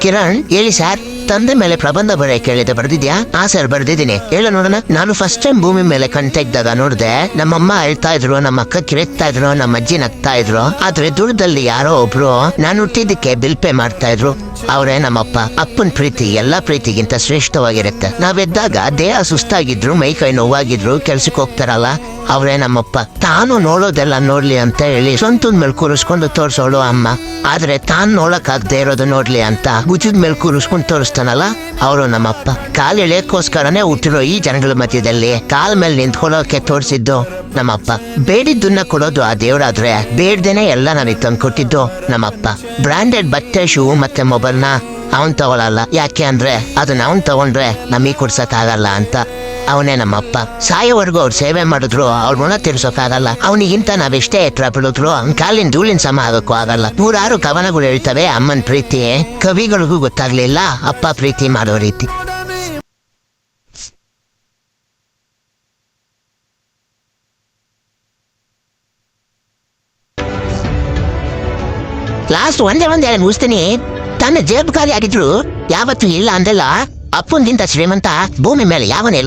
ಕಿರಣ್ ಹೇಳಿ ಸರ್. ತಂದೆ ಮೇಲೆ ಪ್ರಬಂಧ ಬರೆಯ ಕೇಳಿದೆ, ಬರ್ದಿದ್ಯಾ? ಸರ್ ಬರ್ದಿದ್ದೀನಿ. ಹೇಳ ನೋಡೋಣ. ನಾನು ಫಸ್ಟ್ ಟೈಮ್ ಭೂಮಿ ಮೇಲೆ ಕಣ್ ತೆಗ್ದಾಗ ನೋಡ್ದೆ, ನಮ್ಮಮ್ಮ ಅಳ್ತಾ ಇದ್ರು, ನಮ್ಮ ಅಕ್ಕ ಕಿರೆಕ್ತಾ ಇದ್ರು, ನಮ್ಮ ಅಜ್ಜಿ ನಗ್ತಾ ಇದ್ರು. ಆದ್ರೆ ದೂರದಲ್ಲಿ ಯಾರೋ ಒಬ್ರು ನಾನು ಹುಟ್ಟಿದ್ದಕ್ಕೆ ಬಿಲ್ ಪೇ ಮಾಡ್ತಾ ಇದ್ರು. ಅವರೇ ನಮ್ಮಪ್ಪ. ಅಪ್ಪನ ಪ್ರೀತಿ ಎಲ್ಲಾ ಪ್ರೀತಿಗಿಂತ ಶ್ರೇಷ್ಠವಾಗಿರುತ್ತೆ. ನಾವೆದ್ದಾಗ ದೇಹ ಸುಸ್ತಾಗಿದ್ರು, ಮೈ ಕೈ ನೋವಾಗಿದ್ರು, ಕೆಲ್ಸಕ್ಕೆ ಹೋಗ್ತಾರಲ್ಲ, ಅವರೇ ನಮ್ಮಪ್ಪ. ತಾನು ನೋಡೋದೆಲ್ಲ ನೋಡ್ಲಿ ಅಂತ ಹೇಳಿ ಸ್ವಂತದ ಮೇಲೆ ಕೂರಿಸ್ಕೊಂಡು ತೋರ್ಸೋಳು ಅಮ್ಮ. ಆದ್ರೆ ತಾನು ನೋಡಕ್ಕಾಗದೆ ಇರೋದು ನೋಡ್ಲಿ ಅಂತ ಭುಜದ ಮೇಲೆ ಕೂರಿಸ್ಕೊಂಡು ತೋರಿಸ್ತಾನಲ್ಲ, ಅವರು ನಮ್ಮಪ್ಪ. ಕಾಲ್ ಎಳೆಯಕ್ಕೋಸ್ಕರನೇ ಹುಟ್ಟಿರೋ ಈ ಜನಗಳ ಮಧ್ಯದಲ್ಲಿ ಕಾಲ್ ಮೇಲೆ ನಿಂತ್ಕೊಳ್ಳೋಕೆ ತೋರಿಸಿದ್ದು ನಮ್ಮಪ್ಪ. ಬೇಡಿದ್ದನ್ನ ಕೊಡೋದು ಆ ದೇವ್ರಾದ್ರೆ, ಬೇಡ್ದೇನೆ ಎಲ್ಲ ನನಗೆ ತಂದು ಕೊಟ್ಟಿದ್ದು ನಮ್ಮಪ್ಪ. ಬ್ರಾಂಡೆಡ್ ಬಟ್ಟೆ, ಶೂ ಮತ್ತೆ ಮೊಬೈಲ್ನ ಅವನ್ ತಗೊಳಲ್ಲ. ಯಾಕೆ ಅಂದ್ರೆ ಅದನ್ನ ಅವನ್ ತಗೊಂಡ್ರೆ ನಮಗ್ ಕೊಡ್ಸಕ್ ಆಗಲ್ಲ ಅಂತ. ಅವನೇ ನಮ್ಮಪ್ಪ. ಸಾಯೋವರೆಗೂ ಅವ್ರು ಸೇವೆ ಮಾಡಿದ್ರು ಅವ್ರ ಋಣ ತೀರ್ಸೋಕ್ಕಾಗಲ್ಲ. ಅವನಿಗಿಂತ ನಾವೆಷ್ಟೇ ಎತ್ತರ ಬೆಳೆದ್ರು ಕಾಲಿನ ಧೂಳಿನ ಸಮ ಆಗೋಕ್ಕೂ ಆಗಲ್ಲ. 106 ಕವನಗಳು ಹೇಳ್ತವೆ ಅಮ್ಮನ ಪ್ರೀತಿ. ಕವಿಗಳಿಗೂ ಗೊತ್ತಾಗ್ಲಿಲ್ಲ ಅಪ್ಪ ಪ್ರೀತಿ ಮಾಡೋ ರೀತಿ. ಲಾಸ್ಟ್ ಒಂದೇ ಮುಗಿಸ್ತೀನಿ. ತನ್ನ ಜೇಬುಕಾರಿ ಆಗಿದ್ರು ಯಾವತ್ತೂ ಇಲ್ಲ ಅಂದಲ್ಲ. ಅಪ್ಪನಿಗಿಂತ ಶ್ರೀಮಂತ ಭೂಮಿ ಮೇಲೆ ಯಾವನೇ